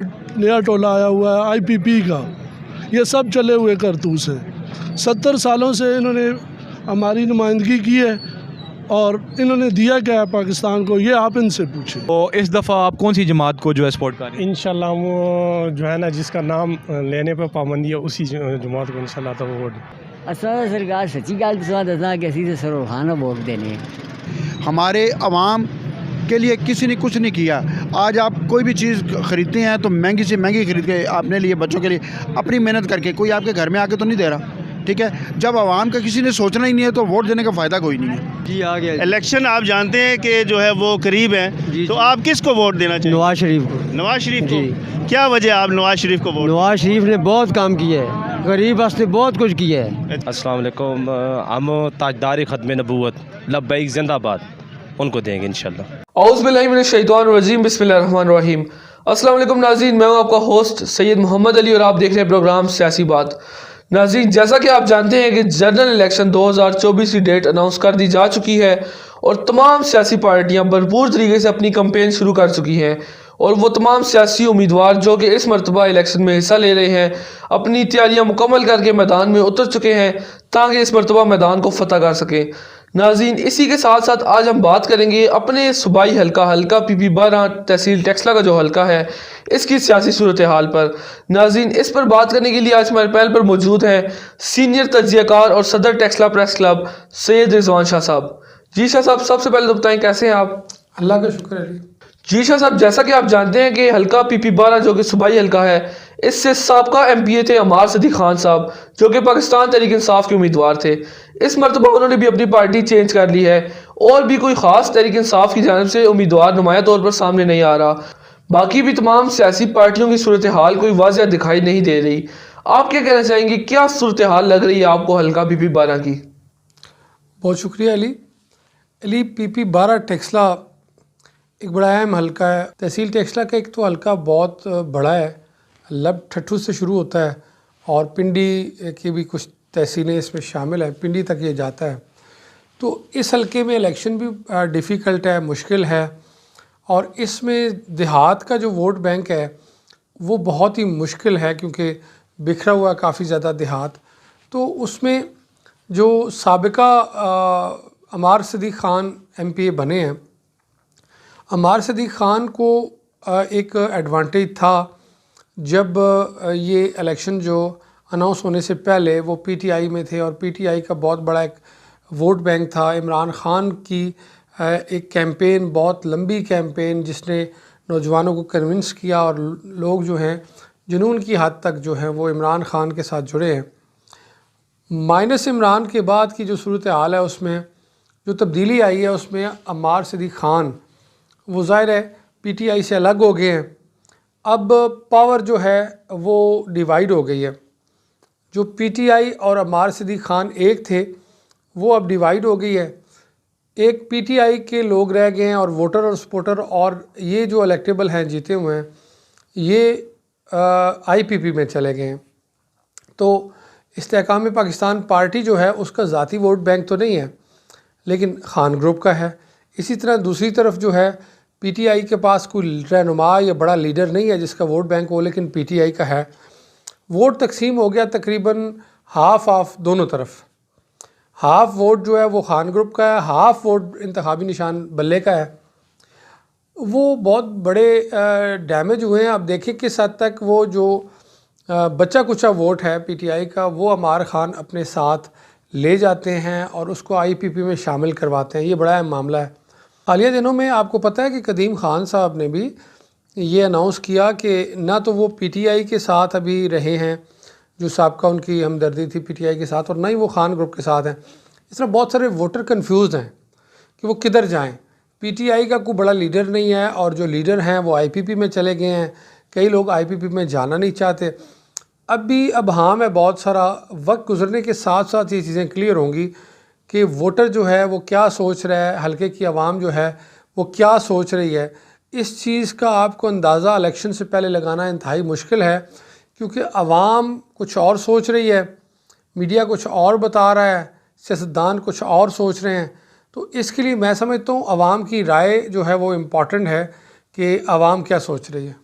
नया टोला आया हुआ है आईपीपी का, ये सब चले हुए करतूस हैं। 70 सालों से इन्होंने हमारी नुमाइंदगी की है और इन्होंने दिया क्या है पाकिस्तान को, ये आप इनसे पूछें। तो इस दफ़ा आप कौन सी जमात को जो है सपोर्ट कर रहे हैं? इंशाल्लाह वो जो है ना जिसका नाम लेने पर पाबंदी है उसी जमात को इंशाल्लाह तो वोट। असा सरकार सच्ची गल दसा कि असी तो सरोर खान वोट देने। हमारे अवाम के लिए किसी ने कुछ नहीं किया। आज आप कोई भी चीज़ ख़रीदते हैं तो महंगी से महंगी खरीद के अपने लिए, बच्चों के लिए अपनी मेहनत करके, कोई आपके घर में आके तो नहीं दे रहा। ठीक है, जब आवाम का किसी ने सोचना ही नहीं है तो वोट देने का फ़ायदा कोई नहीं है। जी आ गया। इलेक्शन आप जानते हैं कि जो है वो करीब है, तो आप किसको वोट देना चाहिए? नवाज शरीफ को। नवाज शरीफ को। क्या वजह आप नवाज शरीफ को वोट? नवाज शरीफ ने बहुत काम किया है, गरीब वास्ते बहुत कुछ किया है। अस्सलाम वालेकुम। हम ताजदार ख़त्म नबूवत लब्बैक जिंदाबाद उनको देंगे इंशाल्लाह। औज़ु बिल्लाहि मिनश शैतानिर रजीम, बिस्मिल्लाहिर रहमानिर रहीम। अस्सलाम वालेकुम नाज़रीन, मैं हूं आपका होस्ट सैयद मोहम्मद अली और आप देख रहे हैं प्रोग्राम सियासी बात। नाज़रीन, जैसा कि आप जानते हैं कि जनरल इलेक्शन 2024 की डेट अनाउंस कर दी जा चुकी है और तमाम सियासी पार्टियां भरपूर तरीके से अपनी कैंपेन शुरू कर चुकी हैं और वो तमाम सियासी उम्मीदवार जो कि इस मरतबा इलेक्शन में हिस्सा ले रहे हैं अपनी तैयारियां मुकम्मल करके मैदान में उतर चुके हैं ताकि इस मरतबा मैदान को फतह कर सकें। नाज़रीन, इसी के साथ साथ आज हम बात करेंगे अपने सूबाई हल्का PP 12 तहसील टेक्सला का जो हल्का है इसकी सियासी सूरत हाल पर। नाज़रीन, इस पर बात करने के लिए आज हमारे पैनल पर मौजूद हैं सीनियर तज्ज़ियाकार और सदर टेक्सला प्रेस क्लब सैयद रिजवान शाह साहब। जी शाह साहब, सबसे पहले तो बताएं कैसे हैं आप? अल्लाह का शुक्र है। जी शाह साहब, जैसा कि आप जानते हैं कि हल्का PP 12 जो कि सूबाई हल्का है, इससे साबका MPA थे अमार सदीक खान साहब जो कि पाकिस्तान तहरीक इंसाफ के उम्मीदवार थे। इस मरतबा उन्होंने भी अपनी पार्टी चेंज कर ली है और भी कोई ख़ास तहरीक इंसाफ की जानिब से उम्मीदवार नुमाया तौर पर सामने नहीं आ रहा। बाकी भी तमाम सियासी पार्टियों की सूरत हाल कोई वाज़ह दिखाई नहीं दे रही। आप क्या कहना चाहेंगे, क्या सूरत हाल लग रही है आपको हल्का PP 12 की? बहुत शुक्रिया अली। PP 12 टेक्सला एक बड़ा अहम हल्का है। तहसील टेक्सला का एक तो हल्का बहुत बड़ा है, लब ठट्ठू से शुरू होता है और पिंडी की भी कुछ तहसीलें इसमें शामिल हैं, पिंडी तक ये जाता है। तो इस हल्के में इलेक्शन भी डिफ़िकल्ट है, मुश्किल है और इसमें देहात का जो वोट बैंक है वो बहुत ही मुश्किल है क्योंकि बिखरा हुआ काफ़ी ज़्यादा देहात। तो उसमें जो साबिका अमार सदीक खान MPA बने हैं, अमार सदीक खान को एक एडवांटेज था जब ये इलेक्शन जो अनाउंस होने से पहले वो PTI में थे और PTI का बहुत बड़ा एक वोट बैंक था। इमरान खान की एक कैंपेन, बहुत लंबी कैंपेन जिसने नौजवानों को कन्विंस किया और लोग जो हैं जुनून की हद तक जो हैं वो इमरान खान के साथ जुड़े हैं। माइनस इमरान के बाद की जो सूरत हाल है उसमें जो तब्दीली आई है उसमें अमार सदीक खान वो ज़ाहिर है PTI से अलग हो गए हैं। अब पावर जो है वो डिवाइड हो गई है। जो PTI और अमार सदीक खान एक थे वो अब डिवाइड हो गई है। एक PTI के लोग रह गए हैं और वोटर और सपोर्टर, और ये जो इलेक्टेबल हैं जीते हुए हैं ये IPP में चले गए हैं। तो इस्तेहकाम पाकिस्तान पार्टी जो है उसका ज़ाती वोट बैंक तो नहीं है लेकिन खान ग्रुप का है। इसी तरह दूसरी तरफ जो है PTI के पास कोई रहनुमा या बड़ा लीडर नहीं है जिसका वोट बैंक हो, लेकिन PTI का है। वोट तकसीम हो गया तकरीबन हाफ ऑफ दोनों तरफ। हाफ वोट जो है वो खान ग्रुप का है, हाफ वोट इंतखाबी निशान बल्ले का है। वो बहुत बड़े डैमेज हुए हैं। अब देखिए किस हद तक वो जो बचा कुचा वोट है PTI का वो अमार खान अपने साथ ले जाते हैं और उसको IPP में शामिल करवाते हैं। ये बड़ा अहम मामला है। हालिया दिनों में आपको पता है कि कदीम खान साहब ने भी ये अनाउंस किया कि ना तो वो PTI के साथ अभी रहे हैं जो साबका उनकी हमदर्दी थी PTI के साथ, और ना ही वो खान ग्रुप के साथ हैं। इस तरह बहुत सारे वोटर कंफ्यूज हैं कि वो किधर जाएं। PTI का कोई बड़ा लीडर नहीं है और जो लीडर हैं वो IPP में चले गए हैं। कई लोग IPP में जाना नहीं चाहते। अब हाँ मैं बहुत सारा वक्त गुजरने के साथ साथ ये चीज़ें क्लियर होंगी कि वोटर जो है वो क्या सोच रहा है, हल्के की आवाम जो है वो क्या सोच रही है। इस चीज़ का आपको अंदाज़ा इलेक्शन से पहले लगाना इंतहाई मुश्किल है क्योंकि आवाम कुछ और सोच रही है, मीडिया कुछ और बता रहा है, सियासतदान कुछ और सोच रहे हैं। तो इसके लिए मैं समझता हूँ आवाम की राय जो है वो इम्पॉर्टेंट है कि आवाम क्या सोच रही है।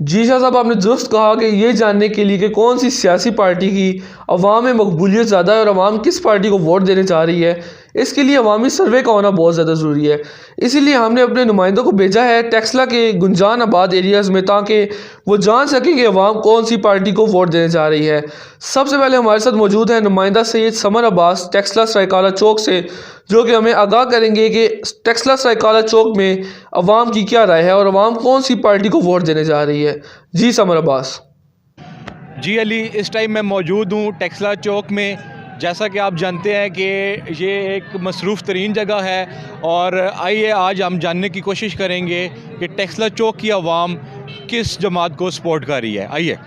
जी शाह साहब, आपने दुरुस्त कहा कि ये जानने के लिए कि कौन सी सियासी पार्टी की अवाम में मकबूलियत ज़्यादा है और अवाम किस पार्टी को वोट देने चाह रही है, इसके लिए अवामी सर्वे का होना बहुत ज़्यादा ज़रूरी है। इसीलिए हमने अपने नुमाइंदों को भेजा है टेक्सला के गुंजान आबाद एरियाज़ में, ताकि वो जान सकें कि अवाम कौन सी पार्टी को वोट देने जा रही है। सबसे पहले हमारे साथ मौजूद है नुमाइंदा सैयद समर अब्बास टेक्सला सरायकाला चौक से, जो कि हमें आगाह करेंगे कि टेक्सला सरायकाला चौक में अवाम की क्या राय है और अवाम कौन सी पार्टी को वोट देने जा रही है। जी समर अब्बास। जी अली, इस टाइम मैं मौजूद हूँ टेक्सला चौक में। जैसा कि आप जानते हैं कि ये एक मसरूफ़ तरीन जगह है, और आइए आज हम जानने की कोशिश करेंगे कि टेक्सला चौक की आवाम किस जमात को सपोर्ट कर रही है। आइए,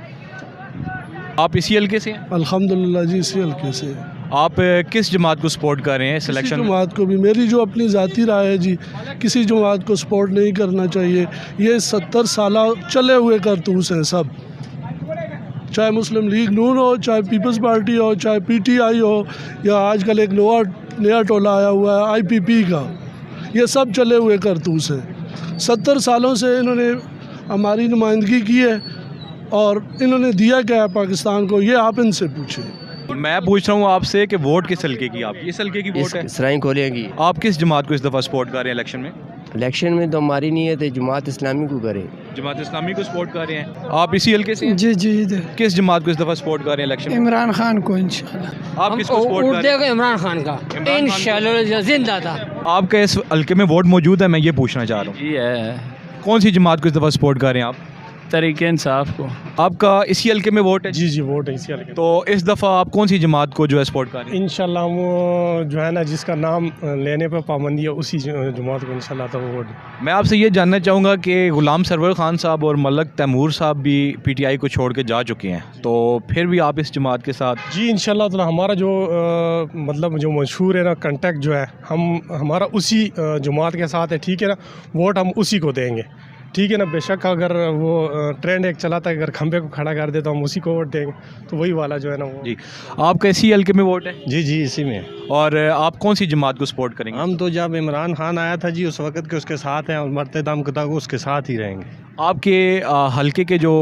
आप इसी हल्के से हैं? अल्हम्दुलिल्लाह जी, इसी हल्के से। आप किस जमात को सपोर्ट कर रहे हैं सिलेक्शन में? जमात को भी, मेरी जो अपनी ज़ाती राय है जी, किसी जमात को सपोर्ट नहीं करना चाहिए। ये 70 साल चले हुए करतूस हैं सब, चाहे मुस्लिम लीग नून हो, चाहे पीपल्स पार्टी हो, चाहे पीटीआई हो, या आजकल एक नया टोला आया हुआ है आईपीपी का। ये सब चले हुए करतूस हैं। 70 सालों से इन्होंने हमारी नुमाइंदगी की है, और इन्होंने दिया क्या है पाकिस्तान को, ये आप इनसे पूछें। मैं पूछ रहा हूँ आपसे कि वोट किस हल्के की, आप इस हल्के की वोट है? सराय कोलियाँ की। आप किस जमात को इस दफ़ा सपोर्ट कर रहे हैं इलेक्शन में? इलेक्शन में तो हमारी नहीं है, तो जमात इस्लामी को करे। जमात इस्लामी को सपोर्ट कर रहे हैं। आप इसी हल्के से हैं? जी जी जी। किस जमात को इस दफ़ा सपोर्ट कर रहे हैं इलेक्शन में? इमरान खान को इंशाल्लाह। आप किसको सपोर्ट कर रहे हैं? इमरान खान का इंशाल्लाह जिंदा था। आपका इस हल्के में वोट मौजूद है, मैं ये पूछना चाह रहा हूँ। जी है। कौन सी जमात को इस दफ़ा सपोर्ट कर रहे हैं आप? तरीके इंसाफ को। आपका इसी हल्के में वोट है? जी जी, वोट है इसी हल्के। तो इस दफ़ा आप कौन सी जमात को जो है सपोर्ट कर रहे हैं? इंशाल्लाह वो जो है ना, जिसका नाम लेने पर पाबंदी है, उसी जमात को इंशाल्लाह तो वोट। मैं आपसे ये जानना चाहूँगा कि गुलाम सरवर खान साहब और मलक तैमूर साहब भी पीटीआई को छोड़ के जा चुके हैं, तो फिर भी आप इस जमात के साथ? जी इंशाल्लाह ताला हमारा जो मतलब जो मशहूर है ना कॉन्टैक्ट जो है, हमारा उसी जमात के साथ है, ठीक है ना। वोट हम उसी को देंगे, ठीक है ना। बेशक अगर वो ट्रेंड एक चला था, अगर खंबे को खड़ा कर दे तो हम उसी को वोट देंगे, तो वही वाला जो है ना वो। जी, आपका इसी हल्के में वोट है? जी जी, इसी में। और आप कौन सी जमात को सपोर्ट करेंगे? हम तो जब इमरान खान आया था जी, उस वक्त के उसके साथ हैं, और मरते दम तक उसके साथ ही रहेंगे। आपके हल्के के जो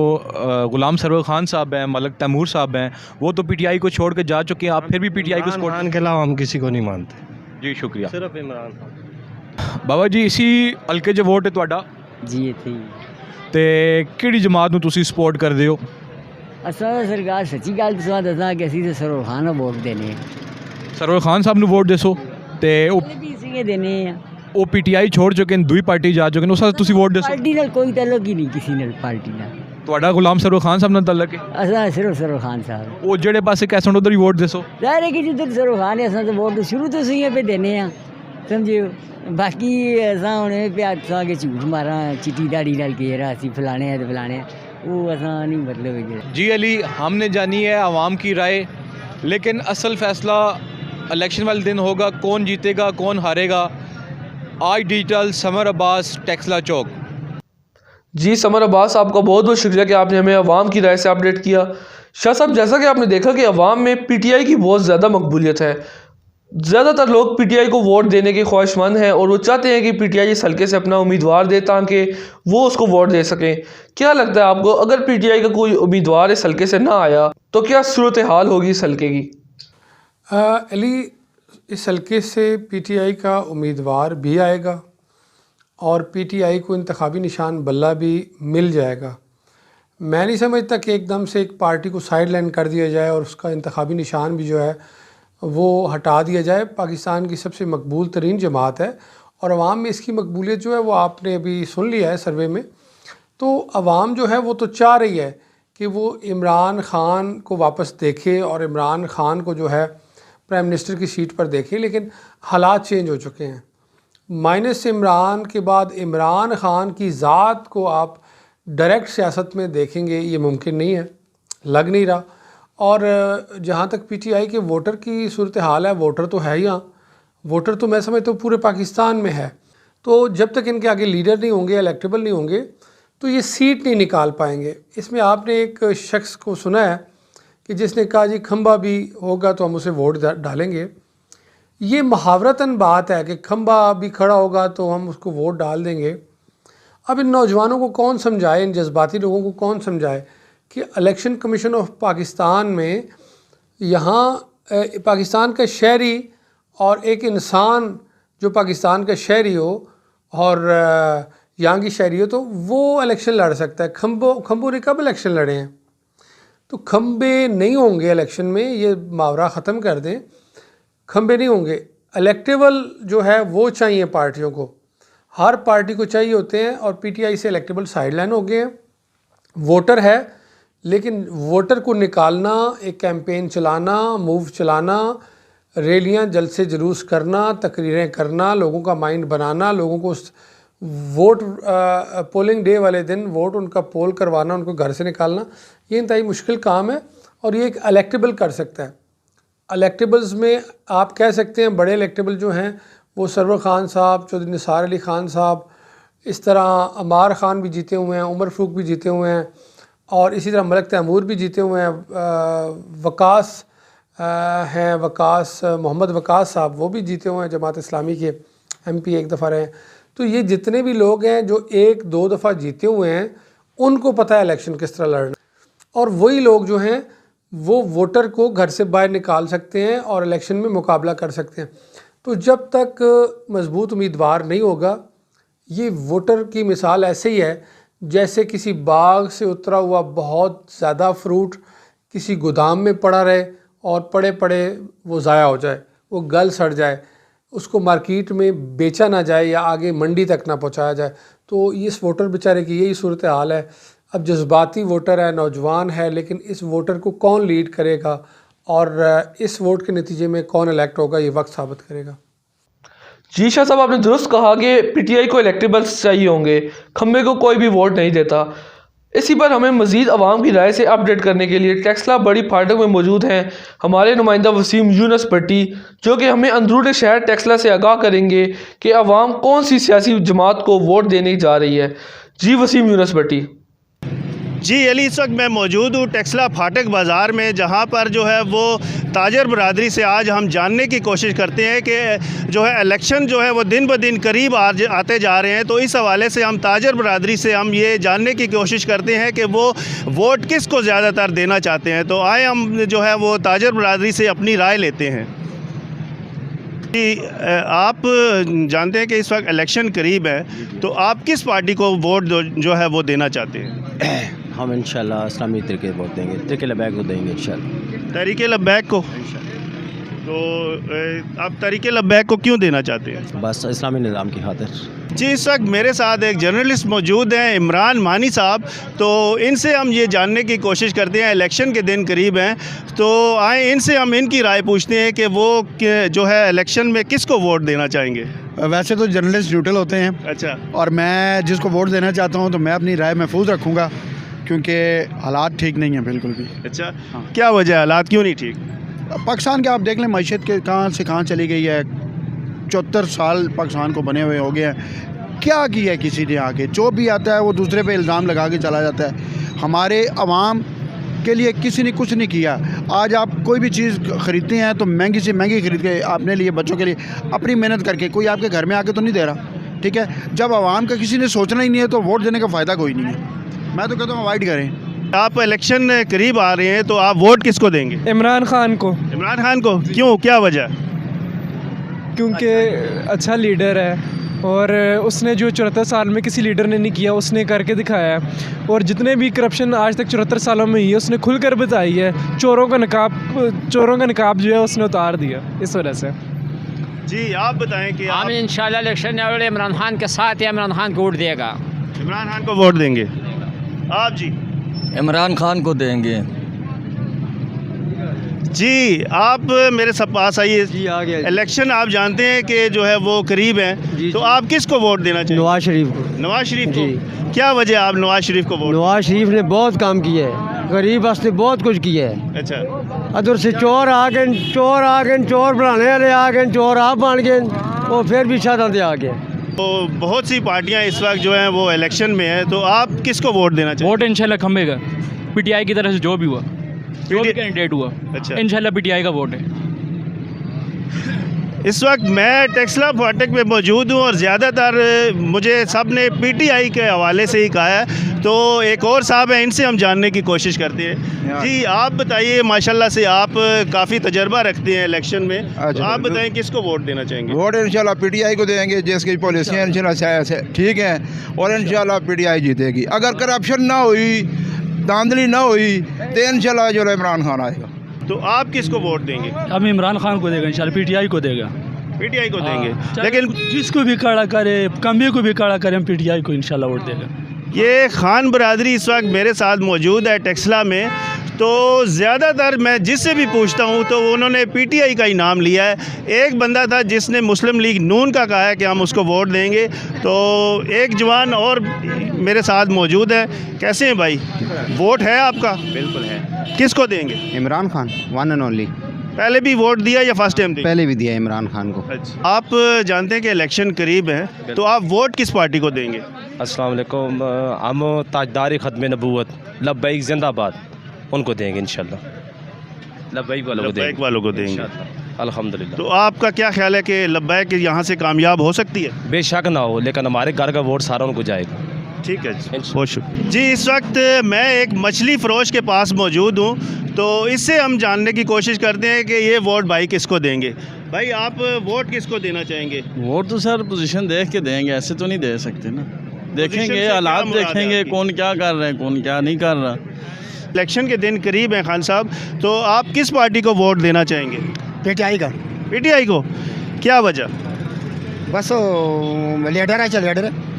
गुलाम सरवर खान साहब हैं, मलक तैमूर साहब हैं, वो तो पीटीआई को छोड़ के जा चुके हैं, आप फिर भी पीटीआई को सपोर्ट? इमरान के अलावा हम किसी को नहीं मानते। जी शुक्रिया। सिर्फ इमरान खान। बाबा जी, इसी हल्के जो वोट है ਤੁਹਾਡਾ? जी थी। ਤੇ ਕਿਹੜੀ ਜਮਾਤ ਨੂੰ ਤੁਸੀਂ ਸਪੋਰਟ ਕਰਦੇ ਹੋ? ਅਸਾਂ ਸਰਕਾਰ ਸੱਚੀ ਗੱਲ ਦੱਸਾਂ ਕਿ ਅਸੀਂ ਤੇ ਸਰਵਰ ਖਾਨ ਨੂੰ ਵੋਟ ਦੇਣੇ ਆ। ਸਰਵਰ ਖਾਨ ਸਾਹਿਬ ਨੂੰ ਵੋਟ ਦੇਸੋ, ਤੇ ਵੀ ਅਸੀਂ ਦੇਣੇ ਆ। ਉਹ ਪੀਟੀਆਈ ਛੋੜ ਚੁੱਕੇ ਨੇ, ਦੂਈ ਪਾਰਟੀ ਜਾ ਚੁੱਕੇ ਨੇ, ਉਸ ਦਾ ਤੁਸੀਂ ਵੋਟ ਦੇਸੋ? ਪਾਰਟੀ ਨਾਲ ਕੋਈ ਤਾਲੁਕ ਹੀ ਨਹੀਂ, ਕਿਸੇ ਨਾਲ ਪਾਰਟੀ ਨਾਲ। ਤੁਹਾਡਾ ਗੁਲਾਮ ਸਰਵਰ ਖਾਨ ਸਾਹਿਬ ਨਾਲ ਤਾਲੁਕ ਹੈ? ਅਸਾਂ ਸਿਰਫ ਸਰਵਰ ਖਾਨ ਸਾਹਿਬ। ਉਹ ਜਿਹੜੇ ਪਾਸੇ ਕੈਸਣ ਉਧਰ ਹੀ ਵੋਟ ਦੇਸੋ? ਜ਼ਾਹਿਰ ਹੈ ਕਿ ਜਿੱਧਰ ਸਰਵਰ ਖਾਨ ਹੈ, ਅਸਾਂ ਤਾਂ ਵੋਟ ਸ਼ੁਰੂ ਤੋਂ ਅਸੀਂ ਇਹ ਦੇਣੇ ਆ, ਸਮਝਿਓ। बाकी असां हुन पिया असांखे झूठ मारा चिट्टी दाड़ी नाल घेरा असीं फलाने हैं तो फलाने वो असां नहीं मतलब। जी अली, हमने जानी है आवाम की राय, लेकिन असल फैसला इलेक्शन वाले दिन होगा, कौन जीतेगा कौन हारेगा। आज डिजिटल समर अब्बास टेक्सला चौक। जी समर अब्बास, आपका बहुत बहुत शुक्रिया कि आपने हमें अवाम की राय से अपडेट किया। शाह साहब, जैसा कि आपने देखा कि अवाम में पीटीआई की बहुत ज़्यादा मकबूलियत है, ज़्यादातर लोग पीटीआई को वोट देने के ख्वाहिशमंद हैं और वो चाहते हैं कि पीटीआई इस हल्के से अपना उम्मीदवार दे ताकि वो उसको वोट दे सकें। क्या लगता है आपको, अगर पीटीआई का कोई उम्मीदवार इस हल्के से ना आया तो क्या सूरत हाल होगी इस हल्के की? अली, इस हल्के से पीटीआई का उम्मीदवार भी आएगा और पीटीआई को इंतखाबी निशान बल्ला भी मिल जाएगा। मैं नहीं समझता कि एकदम से एक पार्टी को साइड लाइन कर दिया जाए और उसका इंतखाबी निशान भी जो है वो हटा दिया जाए। पाकिस्तान की सबसे मकबूल तरीन जमात है और अवाम में इसकी मकबूलियत जो है वो आपने अभी सुन लिया है सर्वे में। तो अवाम जो है वो तो चाह रही है कि वो इमरान ख़ान को वापस देखे और इमरान ख़ान को जो है प्राइम मिनिस्टर की सीट पर देखे, लेकिन हालात चेंज हो चुके हैं। माइनस इमरान के बाद इमरान ख़ान की ज़ात को आप डायरेक्ट सियासत में देखेंगे, ये मुमकिन नहीं है, लग नहीं रहा। और जहाँ तक पीटीआई के वोटर की सूरत हाल है, वोटर तो है यहाँ, वोटर तो मैं समझता हूँ पूरे पाकिस्तान में है। तो जब तक इनके आगे लीडर नहीं होंगे, इलेक्टेबल नहीं होंगे, तो ये सीट नहीं निकाल पाएंगे। इसमें आपने एक शख्स को सुना है कि जिसने कहा जी खंबा भी होगा तो हम उसे वोट डालेंगे। ये मुहावरतन बात है कि खंबा भी खड़ा होगा तो हम उसको वोट डाल देंगे। अब इन नौजवानों को कौन समझाए, इन जज्बाती लोगों को कौन समझाए कि इलेक्शन कमीशन ऑफ पाकिस्तान में यहाँ पाकिस्तान का शहरी और एक इंसान जो पाकिस्तान का शहरी हो और यहाँ की शहरी हो तो वो इलेक्शन लड़ सकता है। खम्बो ने कब इलेक्शन लड़े हैं? तो खम्बे नहीं होंगे इलेक्शन में, ये मुहावरा ख़त्म कर दें, खम्बे नहीं होंगे। इलेक्टेबल जो है वो चाहिए पार्टियों को, हर पार्टी को चाहिए होते हैं और पीटीआई से इलेक्टेबल साइडलाइन हो गए हैं। वोटर है लेकिन वोटर को निकालना, एक कैंपेन चलाना, मूव चलाना, रैलियां, जलसे जुलूस करना, तकरीरें करना, लोगों का माइंड बनाना, लोगों को वोट पोलिंग डे वाले दिन वोट उनका पोल करवाना, उनको घर से निकालना, ये इंतहाई मुश्किल काम है और ये एक इलेक्टेबल कर सकता है। इलेक्टेबल्स में आप कह सकते हैं बड़े इलेक्टेबल जो हैं वो सरवर ख़ान साहब, चौधरी निसार अली ख़ान साहब, इस तरह अमार ख़ान भी जीते हुए हैं, उमर फ़ारूक भी जीते हुए हैं और इसी तरह मलिक तैमूर भी जीते हुए हैं, वकास हैं, मोहम्मद वकास साहब वो भी जीते हुए हैं, जमात इस्लामी के MP एक दफ़ा रहे। तो ये जितने भी लोग हैं जो 1-2 दफ़ा जीते हुए हैं उनको पता है इलेक्शन किस तरह लड़ना, और वही लोग जो हैं वो वोटर को घर से बाहर निकाल सकते हैं और इलेक्शन में मुकाबला कर सकते हैं। तो जब तक मजबूत उम्मीदवार नहीं होगा, ये वोटर की मिसाल ऐसे ही है जैसे किसी बाग से उतरा हुआ बहुत ज़्यादा फ्रूट किसी गोदाम में पड़ा रहे और पड़े पड़े वो ज़ाया हो जाए, वो गल सड़ जाए, उसको मार्केट में बेचा ना जाए या आगे मंडी तक ना पहुंचाया जाए। तो इस वोटर बेचारे की यही सूरत हाल है। अब जज्बाती वोटर है, नौजवान है, लेकिन इस वोटर को कौन लीड करेगा और इस वोट के नतीजे में कौन इलेक्ट होगा, ये वक्त साबित करेगा। जी शाह साहब, आपने दुरुस्त कहा कि पीटीआई को इलेक्टेबल्स चाहिए होंगे, खम्बे को कोई भी वोट नहीं देता। इसी पर हमें मज़ीद आवाम की राय से अपडेट करने के लिए टेक्सला बड़ी फाटक में मौजूद हैं हमारे नुमाइंदा वसीम यूनुस भट्टी, जो कि हमें अंदरूनी शहर टेक्सला से आगाह करेंगे कि आवाम कौन सी सियासी जमात को वोट देने जा रही है। जी वसीम यूनुस भट्टी। जी अली, इस वक्त मैं मौजूद हूँ टेक्सला फाटक बाज़ार में, जहाँ पर जो है वो ताजर बरादरी से आज हम जानने की कोशिश करते हैं कि जो है इलेक्शन जो है वो दिन ब दिन करीब आते जा रहे हैं। तो इस हवाले से हम ताजर बरादरी से हम ये जानने की कोशिश करते हैं कि वो वोट किस को ज़्यादातर देना चाहते हैं। तो आए हम जो है वो ताजर बरादरी से अपनी राय लेते हैं। जी, आप जानते हैं कि इस वक्त इलेक्शन करीब है, तो आप किस पार्टी को वोट जो है वो देना चाहते हैं? हम इंशाल्लाह इस्लामी तरीके वोट देंगे, तहरीक लबैक को देंगे इंशाल्लाह। तहरीक लबैक को? तो आप तहरीक लबैक को क्यों देना चाहते हैं? बस इस्लामी निज़ाम की खातिर। जी, इस वक्त मेरे साथ एक जर्नलिस्ट मौजूद हैं, इमरान मानी साहब। तो इनसे हम ये जानने की कोशिश करते हैं, इलेक्शन के दिन करीब हैं, तो आए इनसे हम इनकी राय पूछते हैं कि वो जो है इलेक्शन में किसको वोट देना चाहेंगे। वैसे तो जर्नलिस्ट न्यूट्रल होते हैं। अच्छा। और मैं जिसको वोट देना चाहता हूँ तो मैं अपनी राय महफूज रखूँगा, क्योंकि हालात ठीक नहीं हैं बिल्कुल भी। अच्छा, हाँ। क्या वजह है, हालात क्यों नहीं ठीक? पाकिस्तान के आप देख लें, मैशत के कहाँ से कहाँ चली गई है। 74 साल पाकिस्तान को बने हुए हो गए हैं, क्या किया है किसी ने आके? जो भी आता है वो दूसरे पे इल्ज़ाम लगा के चला जाता है। हमारे अवाम के लिए किसी ने कुछ नहीं किया। आज आप कोई भी चीज़ ख़रीदते हैं तो महंगी से महंगी ख़रीद के अपने लिए, बच्चों के लिए अपनी मेहनत करके, कोई आपके घर में आके तो नहीं दे रहा। ठीक है, जब आवाम का किसी ने सोचना ही नहीं है तो वोट देने का फ़ायदा कोई नहीं है। मैं तो कहता हूँ अवॉइड करें। आप इलेक्शन करीब आ रहे हैं, तो आप वोट किसको देंगे? इमरान खान को। इमरान खान को क्यों, क्या वजह? क्योंकि अच्छा लीडर है और उसने जो 74 साल में किसी लीडर ने नहीं किया उसने करके दिखाया है, और जितने भी करप्शन आज तक 74 सालों में हुई है उसने खुलकर बताई है। चोरों का निकाब जो है उसने उतार दिया, इस वजह से। जी, आप बताएं कि हम इंशाल्लाह इलेक्शन वाले इमरान खान के साथ, या इमरान खान को वोट देगा। इमरान खान को वोट देंगे आप? जी, इमरान खान को देंगे। जी, आप मेरे सब पास आइए। जी, आ गया। इलेक्शन आप जानते हैं कि जो है वो करीब हैं, तो आप किसको वोट देना चाहिए? नवाज शरीफ को। नवाज शरीफ को? क्या वजह आप नवाज शरीफ को वोट? नवाज शरीफ ने बहुत काम किया है, गरीब वास्ते बहुत कुछ किया है। अच्छा। अदर से चोर आ गए, चोर बनाने वाले आ गए, चोर आप बन गए और फिर भी शादी आ गए। तो बहुत सी पार्टियां इस वक्त जो हैं वो इलेक्शन में हैं, तो आप किसको वोट देना चाहिए? वोट इंशाल्लाह खम्बे का, पीटीआई की तरफ से जो भी हुआ, जो भी कैंडिडेट हुआ। अच्छा। इंशाल्लाह पीटीआई का वोट है। इस वक्त मैं टेक्सला फाटक में मौजूद हूँ और ज़्यादातर मुझे सब ने पीटीआई के हवाले से ही कहा है। तो एक और साहब हैं, इनसे हम जानने की कोशिश करते हैं। जी आप बताइए, माशाल्लाह से आप काफ़ी तजर्बा रखते हैं इलेक्शन में, तो आप बताएं किसको वोट देना चाहेंगे? वोट इंशाल्लाह पीटीआई को देंगे, जिसकी पॉलिसियाँ इंशाल्लाह ठीक हैं और इंशाल्लाह पीटीआई जीतेगी। अगर करप्शन ना हुई, धांधली ना हुई तो इंशाल्लाह जो इमरान खान आएगा। तो आप किसको वोट देंगे? हम इमरान खान को देगा इंशाल्लाह, पीटीआई को देगा। पीटीआई को देंगे, लेकिन जिसको भी खड़ा करे, कमी को भी खड़ा करे, हम पीटीआई को इंशाल्लाह वोट देगा। ये खान बरादरी इस वक्त मेरे साथ मौजूद है टेक्सला में। तो ज़्यादातर मैं जिससे भी पूछता हूँ तो उन्होंने पीटीआई का ही नाम लिया है। एक बंदा था जिसने मुस्लिम लीग नून का कहा है कि हम उसको वोट देंगे। तो एक जवान और मेरे साथ मौजूद है। कैसे हैं भाई, वोट है आपका? बिल्कुल है। किसको देंगे? Imran Khan, one and only. पहले भी वोट दिया या फर्स्ट टाइम दिया? पहले भी दिया इमरान खान को। अच्छा। आप जानते हैं कि इलेक्शन करीब है, तो आप वोट किस पार्टी को देंगे? अस्सलाम वालेकुम। हम ताजदार ख़त्म नबूवत लब्बैक जिंदाबाद उनको देंगे इंशाल्लाह। लब्बैक वालों को देंगे अल्हम्दुलिल्लाह। तो आपका क्या ख्याल है कि लब्बैक यहाँ से कामयाब हो सकती है? बेशक ना हो, लेकिन हमारे घर का वोट सारा उनको जाएगा। ठीक है जी, बहुत शुक्रिया जी। इस वक्त मैं एक मछली फ़रोश के पास मौजूद हूँ, तो इससे हम जानने की कोशिश करते हैं कि ये वोट भाई किसको देंगे। भाई आप वोट किसको देना चाहेंगे? वोट तो सर पोजीशन देख के देंगे, ऐसे तो नहीं दे सकते ना। देखेंगे, हालात देखेंगे, कौन क्या कर रहे हैं, कौन क्या नहीं कर रहा। इलेक्शन के दिन करीब हैं खान साहब, तो आप किस पार्टी को वोट देना चाहेंगे? पीटीआई का। पीटीआई को, क्या वजह? बस लीडर है, चल लीडर है।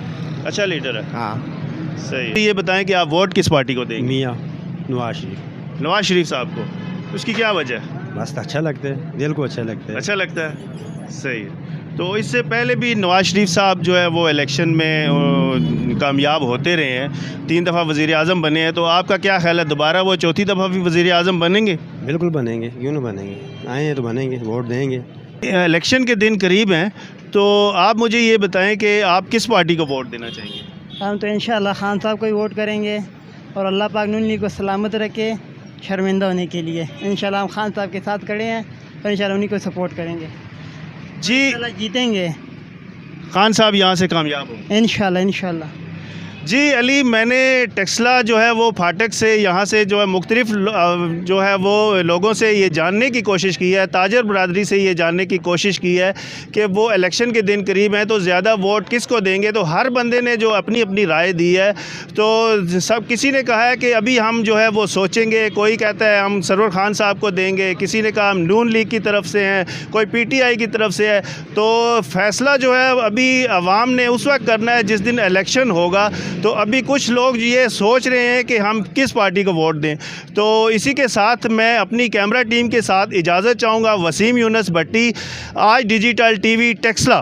अच्छा लीडर है, हाँ सही। ये बताएं कि आप वोट किस पार्टी को देंगे? मियाँ नवाज शरीफ। नवाज शरीफ साहब को, उसकी क्या वजह है? बस अच्छा लगता है, दिल को अच्छा लगता है। अच्छा लगता है, सही है। तो इससे पहले भी नवाज शरीफ साहब जो है वो इलेक्शन में कामयाब होते रहे हैं, 3 दफ़ा वज़ीर आज़म बने हैं। तो आपका क्या ख्याल है, दोबारा वो चौथी दफ़ा भी वज़ीर आज़म बनेंगे? बिल्कुल बनेंगे, क्यों नहीं बनेंगे, आए हैं तो बनेंगे, वोट देंगे। इलेक्शन के दिन करीब हैं, तो आप मुझे ये बताएं कि आप किस पार्टी को वोट देना चाहेंगे? हम तो इंशाल्लाह खान साहब को ही वोट करेंगे और अल्लाह पाक नून लीग को सलामत रखे शर्मिंदा होने के लिए। इंशाल्लाह हम खान साहब के साथ खड़े हैं और इंशाल्लाह उन्हीं को सपोर्ट करेंगे जी। जीतेंगे, खान साहब यहाँ से कामयाब होंगे इंशाल्लाह। इंशाल्लाह जी। अली, मैंने टेक्सला जो है वो फाटक से यहाँ से जो है मुख्तलिफ जो है वो लोगों से ये जानने की कोशिश की है, ताजर बरादरी से ये जानने की कोशिश की है कि वो इलेक्शन के दिन करीब हैं तो ज़्यादा वोट किसको देंगे। तो हर बंदे ने जो अपनी अपनी राय दी है, तो सब किसी ने कहा है कि अभी हम जो है वो सोचेंगे। कोई कहता है हम सरवर खान साहब को देंगे, किसी ने कहा हम नून लीग की तरफ से हैं, कोई पीटीआई की तरफ से है। तो फ़ैसला जो है अभी अवाम ने उस वक्त करना है जिस दिन इलेक्शन होगा। तो अभी कुछ लोग ये सोच रहे हैं कि हम किस पार्टी को वोट दें। तो इसी के साथ मैं अपनी कैमरा टीम के साथ इजाज़त चाहूँगा। वसीम यूनुस भट्टी, आज डिजिटल टीवी, टेक्सला।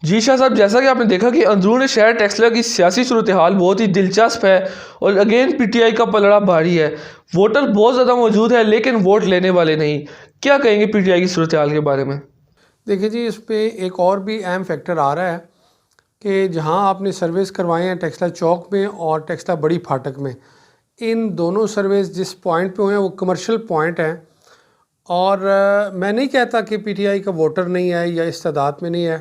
जी शाह साहब, जैसा कि आपने देखा कि अंदरून शहर टेक्सला की सियासी सूरत हाल बहुत ही दिलचस्प है और अगेन पीटीआई का पलड़ा भारी है। वोटर बहुत ज़्यादा मौजूद है लेकिन वोट लेने वाले नहीं। क्या कहेंगे पीटीआई की सूरत हाल के बारे में? देखिए जी, इस पर एक और भी अहम फैक्टर आ रहा है कि जहां आपने सर्विस करवाए हैं टेक्सला चौक में और टेक्सला बड़ी फाटक में, इन दोनों सर्विस जिस पॉइंट पे हुए हैं वो कमर्शियल पॉइंट हैं। और मैं नहीं कहता कि पीटीआई का वोटर नहीं है या इस तादाद में नहीं है,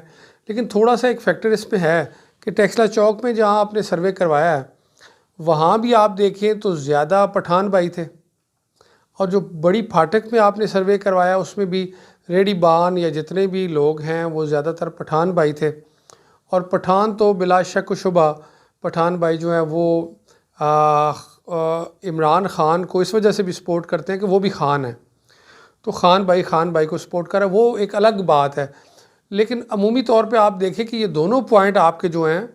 लेकिन थोड़ा सा एक फैक्टर इसमें है कि टेक्सला चौक में जहां आपने सर्वे करवाया है वहाँ भी आप देखें तो ज़्यादा पठान भाई थे, और जो बड़ी फाटक में आपने सर्वे करवाया उसमें भी रेडी बान या जितने भी लोग हैं वो ज़्यादातर पठान भाई थे। और पठान तो बिला शक व शुबा पठान भाई जो हैं वो इमरान ख़ान को इस वजह से भी सपोर्ट करते हैं कि वो भी ख़ान है, तो ख़ान भाई को सपोर्ट कर रहा है, वो एक अलग बात है। लेकिन अमूमी तौर पे आप देखें कि ये दोनों पॉइंट आपके जो हैं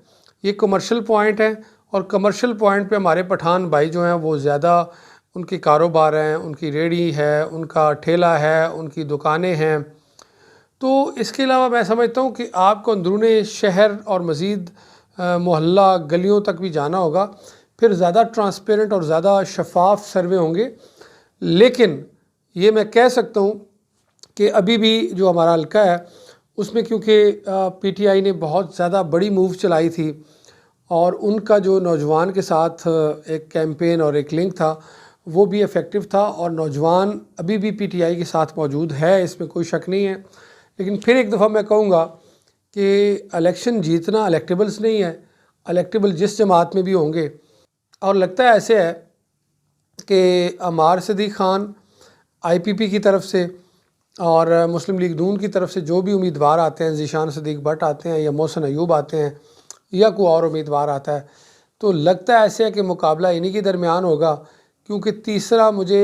ये कमर्शियल पॉइंट हैं, और कमर्शियल पॉइंट पे हमारे पठान भाई जो हैं वो ज़्यादा उनके कारोबार हैं, उनकी रेडी है, उनका ठेला है, उनकी दुकानें हैं। तो इसके अलावा मैं समझता हूँ कि आपको अंदरून शहर और मज़ीद मोहल्ला गलियों तक भी जाना होगा, फिर ज़्यादा ट्रांसपेरेंट और ज़्यादा शफाफ सर्वे होंगे। लेकिन ये मैं कह सकता हूँ कि अभी भी जो हमारा हल्का है उसमें क्योंकि पीटीआई ने बहुत ज़्यादा बड़ी मूव चलाई थी और उनका जो नौजवान के साथ एक कैंपेन और एक लिंक था वो भी इफ़ेक्टिव था, और नौजवान अभी भी पीटीआई के साथ मौजूद है, इसमें कोई शक नहीं है। लेकिन फिर एक दफ़ा मैं कहूँगा कि इलेक्शन जीतना इलेक्टेबल्स नहीं है, इलेक्टेबल जिस जमात में भी होंगे। और लगता है ऐसे है कि अमार सदीक ख़ान IPP की तरफ से और मुस्लिम लीग नून की तरफ से जो भी उम्मीदवार आते हैं, ज़ीशान सदीक भट्ट आते हैं या मोहसिन अयूब आते हैं या कोई और उम्मीदवार आता है, तो लगता है ऐसे है कि मुकाबला इन्हीं के दरमियान होगा। क्योंकि तीसरा मुझे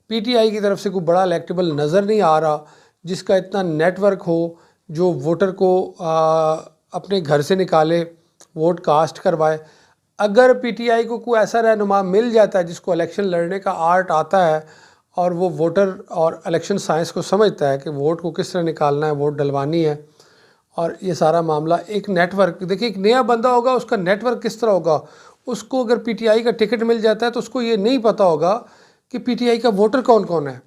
PTI की तरफ से कोई बड़ा इलेक्टेबल नज़र नहीं आ रहा जिसका इतना नेटवर्क हो, जो वोटर को अपने घर से निकाले, वोट कास्ट करवाए। अगर PTI को कोई ऐसा रहनुमा मिल जाता है जिसको इलेक्शन लड़ने का आर्ट आता है और वो वोटर और इलेक्शन साइंस को समझता है कि वोट को किस तरह निकालना है, वोट डलवानी है, और ये सारा मामला एक नेटवर्क, देखिए एक नया बंदा होगा उसका नेटवर्क किस तरह होगा। उसको अगर PTI का टिकट मिल जाता है तो उसको ये नहीं पता होगा कि PTI का वोटर कौन कौन है।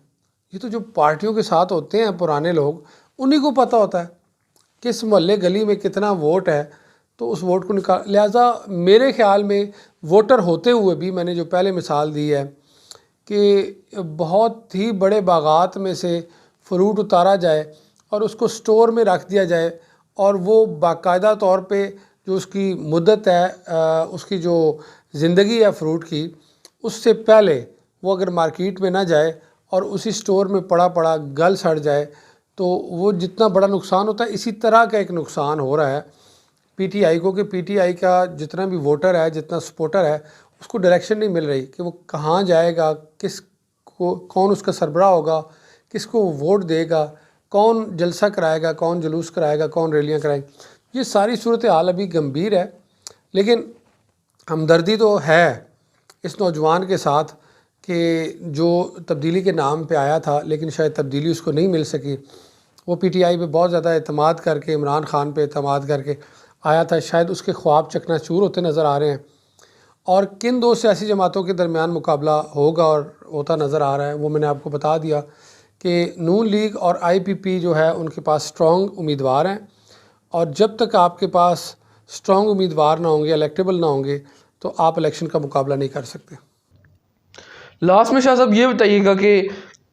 ये तो जो पार्टियों के साथ होते हैं पुराने लोग, उन्हीं को पता होता है किस मोहल्ले गली में कितना वोट है, तो उस वोट को निकाल। लिहाजा मेरे ख़्याल में वोटर होते हुए भी मैंने जो पहले मिसाल दी है कि बहुत ही बड़े बागात में से फ्रूट उतारा जाए और उसको स्टोर में रख दिया जाए और वो बाकायदा तौर पे जो उसकी मुद्दत है, उसकी जो ज़िंदगी है फ्रूट की, उससे पहले वो अगर मार्केट में ना जाए और उसी स्टोर में पड़ा पड़ा गल सड़ जाए तो वो जितना बड़ा नुकसान होता है, इसी तरह का एक नुकसान हो रहा है PTI को कि PTI का जितना भी वोटर है, जितना सपोर्टर है, उसको डायरेक्शन नहीं मिल रही कि वो कहाँ जाएगा, किस को कौन उसका सरबराह होगा, किसको वोट देगा, कौन जलसा कराएगा, कौन जुलूस कराएगा, कौन रैलियाँ कराएंगे। ये सारी सूरत हाल अभी गंभीर है, लेकिन हमदर्दी तो है इस नौजवान के साथ कि जो तब्दीली के नाम पे आया था लेकिन शायद तब्दीली उसको नहीं मिल सकी। वो PTI पे बहुत ज़्यादा एतमाद करके, इमरान ख़ान पे एतमाद करके आया था, शायद उसके ख्वाब चकनाचूर होते नज़र आ रहे हैं। और किन दो सियासी जमातों के दरमियान मुकाबला होगा और होता नज़र आ रहा है वो मैंने आपको बता दिया कि नून लीग और IPP जो है उनके पास स्ट्रॉन्ग उम्मीदवार हैं, और जब तक आपके पास स्ट्रॉन्ग उम्मीदवार ना होंगे, इलेक्टेबल ना होंगे, तो आप इलेक्शन का मुकाबला नहीं कर सकते। लास्ट में शाह साहब ये बताइएगा कि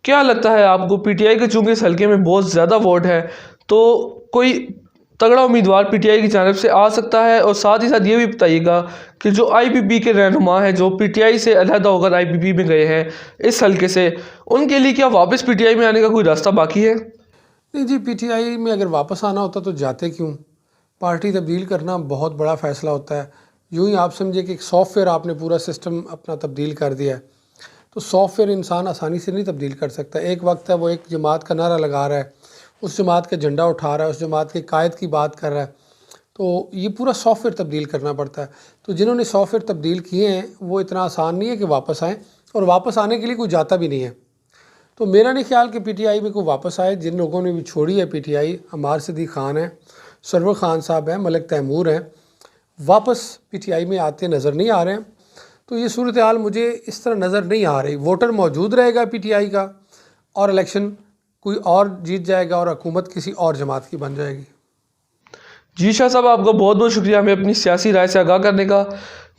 क्या लगता है आपको, PTI के चूँकि इस हल्के में बहुत ज़्यादा वोट है तो कोई तगड़ा उम्मीदवार PTI की जानिब से आ सकता है, और साथ ही साथ ये भी बताइएगा कि जो IPP के रहनुमा हैं जो PTI से अलहदा होकर IPP में गए हैं इस हल्के से, उनके लिए क्या वापस PTI में आने का कोई रास्ता बाकी है? नहीं जी, PTI में अगर वापस आना होता तो जाते क्यों। पार्टी तब्दील करना बहुत बड़ा फ़ैसला होता है। यूँ ही आप समझिए कि एक सॉफ्टवेयर आपने पूरा सिस्टम अपना तब्दील कर दिया है, तो सॉफ्टवेयर इंसान आसानी से नहीं तब्दील कर सकता। एक वक्त है वो एक जमात का नारा लगा रहा है, उस जमात का झंडा उठा रहा है, उस जमात के कायद की बात कर रहा है, तो ये पूरा सॉफ्टवेयर तब्दील करना पड़ता है। तो जिन्होंने सॉफ्टवेयर तब्दील किए हैं वो इतना आसान नहीं है कि वापस आएँ, और वापस आने के लिए कोई जाता भी नहीं है। तो मेरा नहीं ख्याल कि PTI में कोई वापस आए। जिन लोगों ने भी छोड़ी है PTI, अमार सदीक ख़ान है, सरवर ख़ान साहब हैं, मलिक तैमूर हैं, वापस PTI में आते नज़र नहीं आ रहे हैं। तो ये सूरत हाल मुझे इस तरह नज़र नहीं आ रही। वोटर मौजूद रहेगा PTI का, और इलेक्शन कोई और जीत जाएगा और हुकूमत किसी और जमात की बन जाएगी। जी शाह साहब, आपका बहुत बहुत शुक्रिया हमें अपनी सियासी राय से आगाह करने का।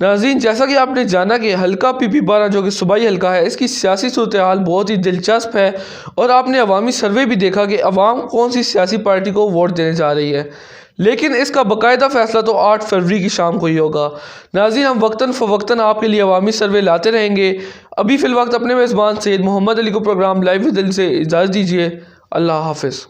नाज़रीन, जैसा कि आपने जाना कि हल्का PP12 जो कि सूबाई हल्का है, इसकी सियासी सूरत हाल बहुत ही दिलचस्प है, और आपने अवामी सर्वे भी देखा कि अवाम कौन सी सियासी पार्टी को वोट देने जा रही है, लेकिन इसका बाकायदा फ़ैसला तो 8 फरवरी की शाम को ही होगा। नाज़रीन, हम वक्तन फ़वक्तन आपके लिए अवामी सर्वे लाते रहेंगे। अभी फ़िल वक्त अपने मेज़बान सैयद मोहम्मद अली को प्रोग्राम लाइव विद दिल से इजाज़त दीजिए। अल्लाह हाफ़िज़।